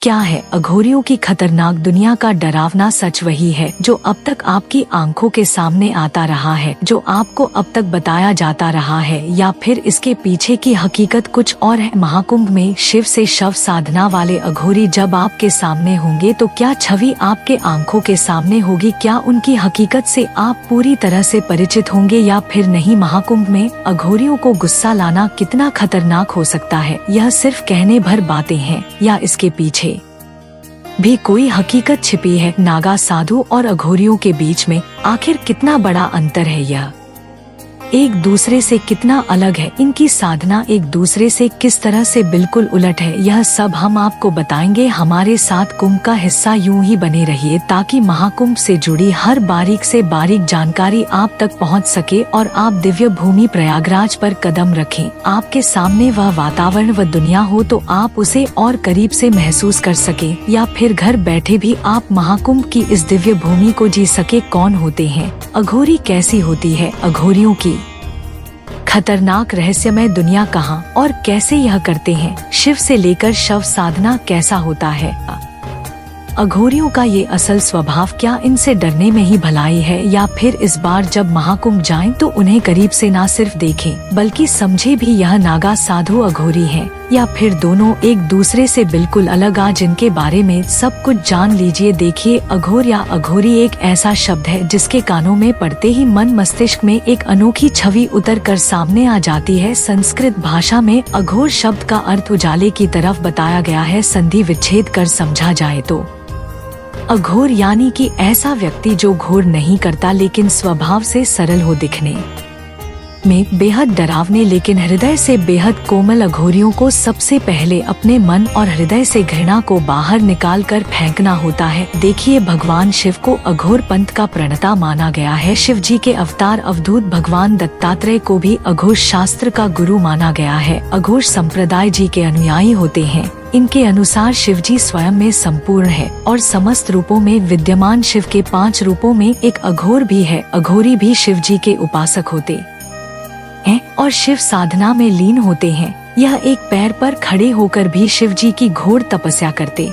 क्या है अघोरियों की खतरनाक दुनिया का डरावना सच वही है जो अब तक आपकी आंखों के सामने आता रहा है, जो आपको अब तक बताया जाता रहा है, या फिर इसके पीछे की हकीकत कुछ और है। महाकुंभ में शिव से शव साधना वाले अघोरी जब आपके सामने होंगे तो क्या छवि आपके आंखों के सामने होगी? क्या उनकी हकीकत से आप पूरी तरह से परिचित होंगे या फिर नहीं? महाकुंभ में अघोरियों को गुस्सा लाना कितना खतरनाक हो सकता है? यह सिर्फ कहने भर बातें हैं या इसके पीछे भी कोई हकीकत छिपी है? नागा साधु और अघोरियों के बीच में आखिर कितना बड़ा अंतर है? यह एक दूसरे से कितना अलग है? इनकी साधना एक दूसरे से किस तरह से बिल्कुल उलट है? यह सब हम आपको बताएंगे। हमारे साथ कुंभ का हिस्सा यूं ही बने रहिए ताकि महाकुंभ से जुड़ी हर बारीक से बारीक जानकारी आप तक पहुंच सके और आप दिव्य भूमि प्रयागराज पर कदम रखें। आपके सामने वह वातावरण व दुनिया हो तो आप उसे और करीब से महसूस कर सके, या फिर घर बैठे भी आप महाकुंभ की इस दिव्य भूमि को जी सके। कौन होते हैं अघोरी? कैसी होती है अघोरियों की खतरनाक रहस्यमय दुनिया? कहां और कैसे यह करते हैं? शिव से लेकर शव साधना कैसा होता है? अघोरियों का ये असल स्वभाव क्या इनसे डरने में ही भलाई है, या फिर इस बार जब महाकुंभ जाएं तो उन्हें करीब से ना सिर्फ देखें बल्कि समझे भी यह नागा साधु अघोरी हैं, या फिर दोनों एक दूसरे से बिल्कुल अलग? आज इनके बारे में सब कुछ जान लीजिए। देखिए, अघोर या अघोरी एक ऐसा शब्द है जिसके कानों में पड़ते ही मन मस्तिष्क में एक अनोखी छवि उतर कर सामने आ जाती है। संस्कृत भाषा में अघोर शब्द का अर्थ उजाले की तरफ बताया गया है। संधि विच्छेद कर समझा जाए तो अघोर यानी कि ऐसा व्यक्ति जो घोर नहीं करता लेकिन स्वभाव से सरल हो, दिखने में बेहद डरावने लेकिन हृदय से बेहद कोमल। अघोरियों को सबसे पहले अपने मन और हृदय से घृणा को बाहर निकाल कर फेंकना होता है। देखिए, भगवान शिव को अघोर पंथ का प्रणेता माना गया है। शिव जी के अवतार अवधूत भगवान दत्तात्रेय को भी अघोर शास्त्र का गुरु माना गया है। अघोर संप्रदाय जी के अनुयायी होते हैं। इनके अनुसार शिव जी स्वयं में संपूर्ण है और समस्त रूपों में विद्यमान। शिव के 5 रूपों में एक अघोर भी है। अघोरी भी शिव जी के उपासक होते हैं और शिव साधना में लीन होते हैं। यह एक पैर पर खड़े होकर भी शिव जी की घोर तपस्या करते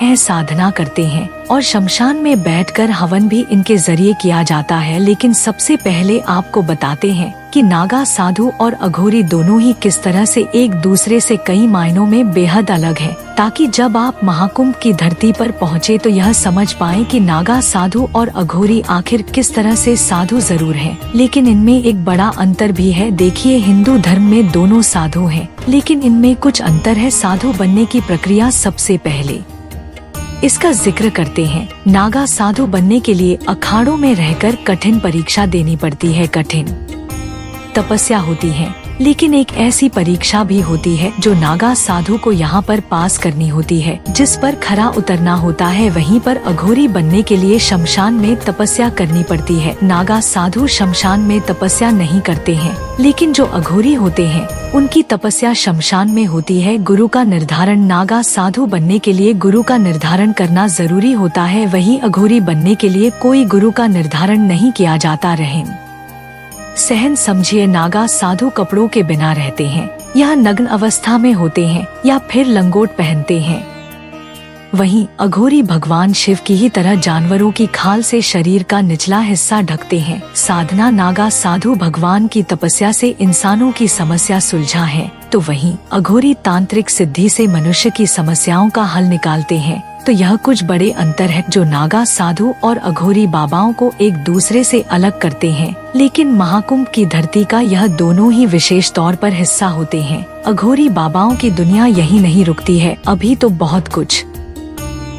हैं, साधना करते हैं, और शमशान में बैठकर हवन भी इनके जरिए किया जाता है। लेकिन सबसे पहले आपको बताते हैं कि नागा साधु और अघोरी दोनों ही किस तरह से एक दूसरे से कई मायनों में बेहद अलग हैं, ताकि जब आप महाकुंभ की धरती पर पहुँचे तो यह समझ पाएं कि नागा साधु और अघोरी आखिर किस तरह से साधु जरूर हैं, लेकिन इनमें एक बड़ा अंतर भी है। देखिए, हिंदू धर्म में दोनों साधु हैं, लेकिन इनमें कुछ अंतर है। साधु बनने की प्रक्रिया सबसे पहले इसका जिक्र करते हैं। नागा साधु बनने के लिए अखाड़ों में रहकर कठिन परीक्षा देनी पड़ती है, कठिन तपस्या होती है। लेकिन एक ऐसी परीक्षा भी होती है जो नागा साधु को यहाँ पर पास करनी होती है, जिस पर खरा उतरना होता है। वहीं पर अघोरी बनने के लिए शमशान में तपस्या करनी पड़ती है। नागा साधु शमशान में तपस्या नहीं करते हैं, लेकिन जो अघोरी होते हैं उनकी तपस्या शमशान में होती है। गुरु का निर्धारण, नागा साधु बनने के लिए गुरु का निर्धारण करना जरूरी होता है। वहीं अघोरी बनने के लिए कोई गुरु का निर्धारण नहीं किया जाता। रहन सहन समझिए, नागा साधु कपड़ों के बिना रहते हैं, यह नग्न अवस्था में होते हैं या फिर लंगोट पहनते हैं। वहीं अघोरी भगवान शिव की ही तरह जानवरों की खाल से शरीर का निचला हिस्सा ढकते हैं। साधना, नागा साधु भगवान की तपस्या से इंसानों की समस्या सुलझा है, तो वहीं अघोरी तांत्रिक सिद्धि से मनुष्य की समस्याओं का हल निकालते हैं। तो यह कुछ बड़े अंतर है जो नागा साधु और अघोरी बाबाओं को एक दूसरे से अलग करते हैं। लेकिन महाकुंभ की धरती का यह दोनों ही विशेष तौर पर हिस्सा होते हैं। अघोरी बाबाओं की दुनिया यही नहीं रुकती है, अभी तो बहुत कुछ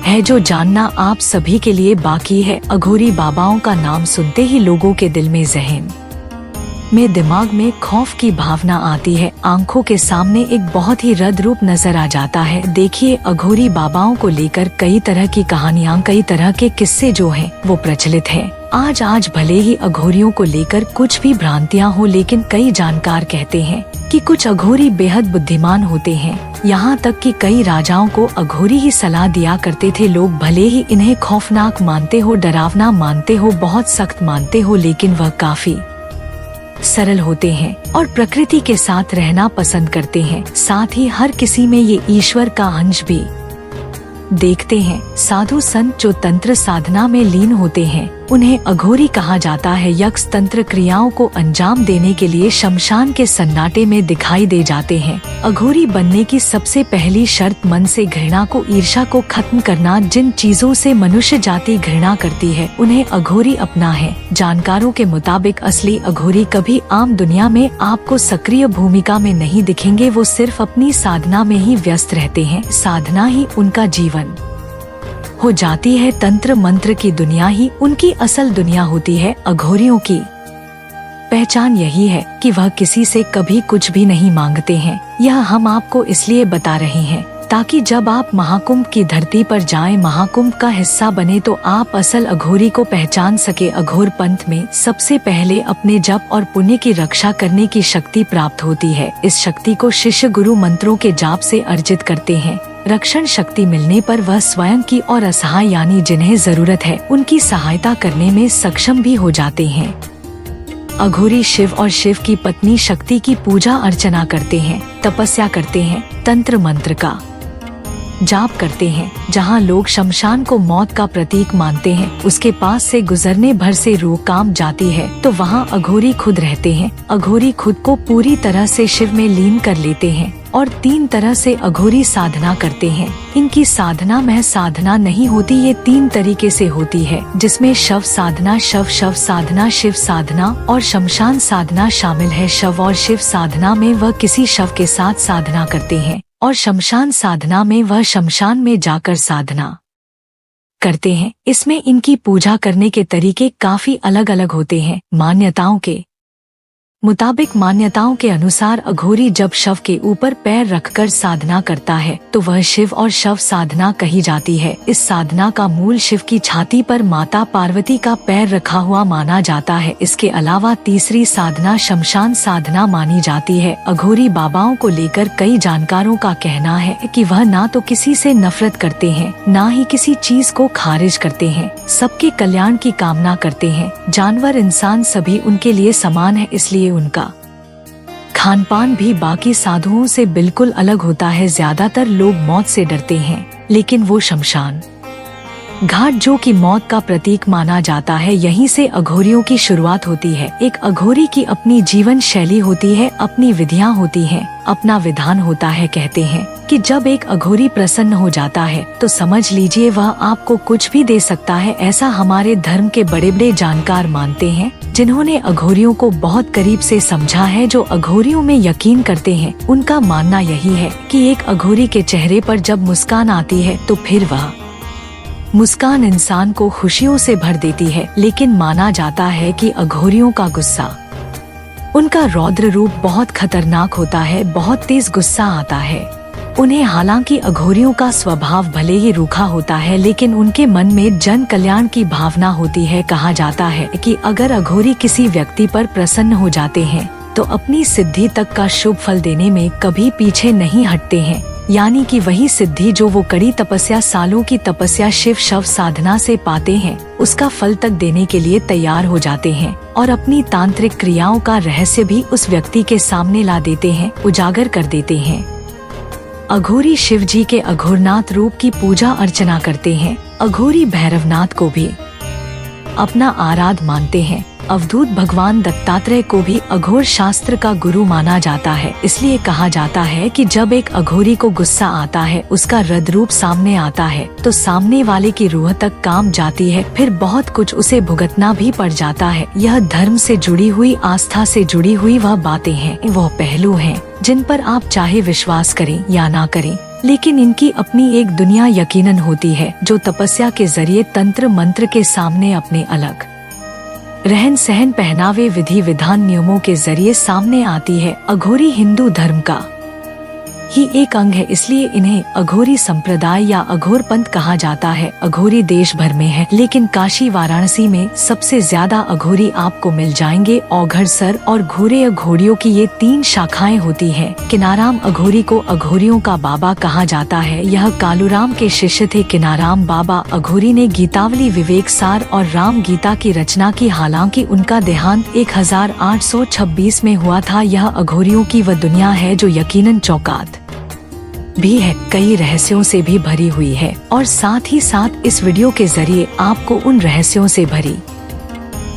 है जो जानना आप सभी के लिए बाकी है। अघोरी बाबाओं का नाम सुनते ही लोगों के दिल में, जहन में, दिमाग में खौफ की भावना आती है। आंखों के सामने एक बहुत ही रद्द रूप नजर आ जाता है। देखिए, अघोरी बाबाओं को लेकर कई तरह की कहानियां, कई तरह के किस्से जो हैं वो प्रचलित हैं। आज भले ही अघोरियों को लेकर कुछ भी भ्रांतियां हो, लेकिन कई जानकार कहते हैं कि कुछ अघोरी बेहद बुद्धिमान होते हैं। यहाँ तक कि कई राजाओं को अघोरी ही सलाह दिया करते थे। लोग भले ही इन्हें खौफनाक मानते हो, डरावना मानते हो, बहुत सख्त मानते हो, लेकिन वह काफी सरल होते हैं और प्रकृति के साथ रहना पसंद करते हैं। साथ ही हर किसी में ये ईश्वर का अंश भी देखते हैं साधु संत जो तंत्र साधना में लीन होते हैं उन्हें अघोरी कहा जाता है। यक्ष तंत्र क्रियाओं को अंजाम देने के लिए शमशान के सन्नाटे में दिखाई दे जाते हैं। अघोरी बनने की सबसे पहली शर्त मन से घृणा को, ईर्ष्या को खत्म करना। जिन चीजों से मनुष्य जाति घृणा करती है उन्हें अघोरी अपना है। जानकारों के मुताबिक असली अघोरी कभी आम दुनिया में आपको सक्रिय भूमिका में नहीं दिखेंगे। वो सिर्फ अपनी साधना में ही व्यस्त रहते हैं। साधना ही उनका जीवन हो जाती है। तंत्र मंत्र की दुनिया ही उनकी असल दुनिया होती है। अघोरियों की पहचान यही है कि वह किसी से कभी कुछ भी नहीं मांगते हैं। यह हम आपको इसलिए बता रहे हैं ताकि जब आप महाकुंभ की धरती पर जाएं, महाकुंभ का हिस्सा बने, तो आप असल अघोरी को पहचान सके। अघोर पंथ में सबसे पहले अपने जप और पुण्य की रक्षा करने की शक्ति प्राप्त होती है। इस शक्ति को शिष्य गुरु मंत्रों के जाप से अर्जित करते हैं। रक्षण शक्ति मिलने पर वह स्वयं की और असहाय यानी जिन्हें जरूरत है उनकी सहायता करने में सक्षम भी हो जाते हैं। अघोरी शिव और शिव की पत्नी शक्ति की पूजा अर्चना करते हैं, तपस्या करते हैं, तंत्र मंत्र का जाप करते हैं। जहाँ लोग शमशान को मौत का प्रतीक मानते हैं, उसके पास से गुजरने भर से रूह कांप जाती है, तो वहाँ अघोरी खुद रहते हैं। अघोरी खुद को पूरी तरह से शिव में लीन कर लेते हैं और 3 तरह से अघोरी साधना करते हैं। इनकी साधना महज साधना नहीं होती, ये 3 तरीके से होती है, जिसमें शव साधना, शव साधना, शिव साधना और शमशान साधना शामिल है। शव और शिव साधना में वह किसी शव के साथ साधना करते हैं और शमशान साधना में वह शमशान में जाकर साधना करते हैं। इसमें इनकी पूजा करने के तरीके काफी अलग अलग होते हैं। मान्यताओं के मुताबिक, मान्यताओं के अनुसार अघोरी जब शव के ऊपर पैर रखकर साधना करता है तो वह शिव और शव साधना कही जाती है। इस साधना का मूल शिव की छाती पर माता पार्वती का पैर रखा हुआ माना जाता है। इसके अलावा तीसरी साधना शमशान साधना मानी जाती है। अघोरी बाबाओं को लेकर कई जानकारों का कहना है कि वह ना तो किसी से नफरत करते हैं, ना ही किसी चीज को खारिज करते हैं, सबके कल्याण की कामना करते हैं। जानवर, इंसान सभी उनके लिए समान है, इसलिए उनका खान पान भी बाकी साधुओं से बिल्कुल अलग होता है। ज्यादातर लोग मौत से डरते हैं, लेकिन वो शमशान घाट जो कि मौत का प्रतीक माना जाता है, यहीं से अघोरियों की शुरुआत होती है। एक अघोरी की अपनी जीवन शैली होती है, अपनी विधियां होती हैं, अपना विधान होता है। कहते हैं कि जब एक अघोरी प्रसन्न हो जाता है तो समझ लीजिए वह आपको कुछ भी दे सकता है। ऐसा हमारे धर्म के बड़े बड़े जानकार मानते हैं, जिन्होंने अघोरियों को बहुत करीब से समझा है। जो अघोरियों में यकीन करते हैं उनका मानना यही है कि एक अघोरी के चेहरे पर जब मुस्कान आती है तो फिर वह मुस्कान इंसान को खुशियों से भर देती है। लेकिन माना जाता है कि अघोरियों का गुस्सा, उनका रौद्र रूप बहुत खतरनाक होता है। बहुत तेज गुस्सा आता है उन्हें। हालांकि अघोरियों का स्वभाव भले ही रूखा होता है, लेकिन उनके मन में जन कल्याण की भावना होती है। कहा जाता है कि अगर अघोरी किसी व्यक्ति पर प्रसन्न हो जाते हैं तो अपनी सिद्धि तक का शुभ फल देने में कभी पीछे नहीं हटते हैं। यानी कि वही सिद्धि जो वो कड़ी तपस्या, सालों की तपस्या शिव शव साधना से पाते हैं, उसका फल तक देने के लिए तैयार हो जाते हैं और अपनी तांत्रिक क्रियाओं का रहस्य भी उस व्यक्ति के सामने ला देते हैं, उजागर कर देते हैं। अघोरी शिव जी के अघोरनाथ रूप की पूजा अर्चना करते हैं। अघोरी भैरवनाथ को भी अपना आराध्य मानते हैं। अवधूत भगवान दत्तात्रेय को भी अघोर शास्त्र का गुरु माना जाता है। इसलिए कहा जाता है कि जब एक अघोरी को गुस्सा आता है, उसका रद रूप सामने आता है, तो सामने वाले की रूह तक काम जाती है, फिर बहुत कुछ उसे भुगतना भी पड़ जाता है। यह धर्म से जुड़ी हुई, आस्था से जुड़ी हुई वह बातें हैं, वह पहलू हैं, जिन पर आप चाहे विश्वास करें या ना करें, लेकिन इनकी अपनी एक दुनिया यकीनन होती है, जो तपस्या के जरिए, तंत्र मंत्र के सामने अपने अलग रहन सहन, पहनावे, विधि विधान, नियमों के जरिए सामने आती है। अघोरी हिंदू धर्म का ही एक अंग है, इसलिए इन्हें अघोरी संप्रदाय या अघोर पंथ कहा जाता है। अघोरी देश भर में है, लेकिन काशी वाराणसी में सबसे ज्यादा अघोरी आपको मिल जाएंगे। औघड़सर और घोरे अघोरियों की ये 3 शाखाएं होती हैं। किनाराम अघोरी को अघोरियों का बाबा कहा जाता है। यह कालूराम के शिष्य थे। किनाराम बाबा अघोरी ने गीतावली, विवेक सार और राम गीता की रचना की। हालांकि उनका देहांत 1826 में हुआ था। यह अघोरियों की वह दुनिया है जो यकीनन चौकात भी है, कई रहस्यों से भी भरी हुई है और साथ ही साथ इस वीडियो के जरिए आपको उन रहस्यों से भरी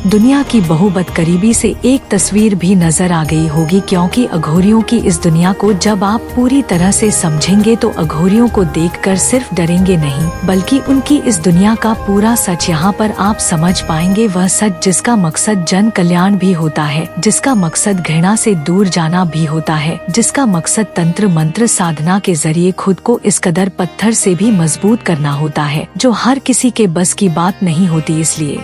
दुनिया की बहुबदकरीबी से एक तस्वीर भी नजर आ गई होगी, क्योंकि अघोरियों की इस दुनिया को जब आप पूरी तरह से समझेंगे तो अघोरियों को देखकर सिर्फ डरेंगे नहीं, बल्कि उनकी इस दुनिया का पूरा सच यहाँ पर आप समझ पाएंगे। वह सच जिसका मकसद जन कल्याण भी होता है, जिसका मकसद घृणा से दूर जाना भी होता है, जिसका मकसद तंत्र मंत्र साधना के जरिए खुद को इस कदर पत्थर से भी मजबूत करना होता है, जो हर किसी के बस की बात नहीं होती। इसलिए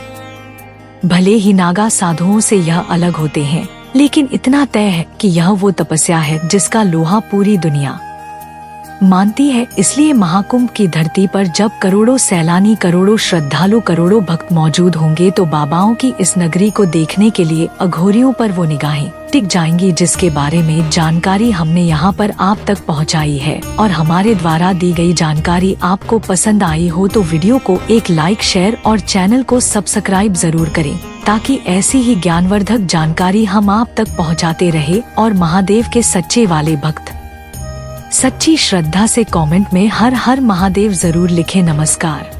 भले ही नागा साधुओं से यह अलग होते हैं, लेकिन इतना तय है कि यह वो तपस्या है जिसका लोहा पूरी दुनिया मानती है। इसलिए महाकुंभ की धरती पर जब करोड़ों सैलानी, करोड़ों श्रद्धालु, करोड़ों भक्त मौजूद होंगे तो बाबाओं की इस नगरी को देखने के लिए अघोरियों पर वो निगाहें टिक जाएंगी, जिसके बारे में जानकारी हमने यहाँ पर आप तक पहुँचाई है। और हमारे द्वारा दी गई जानकारी आपको पसंद आई हो तो वीडियो को एक लाइक, शेयर और चैनल को सब्सक्राइब जरूर करें, ताकि ऐसी ही ज्ञानवर्धक जानकारी हम आप तक पहुँचाते रहे। और महादेव के सच्चे वाले भक्त सच्ची श्रद्धा से कमेंट में हर हर महादेव जरूर लिखें। नमस्कार।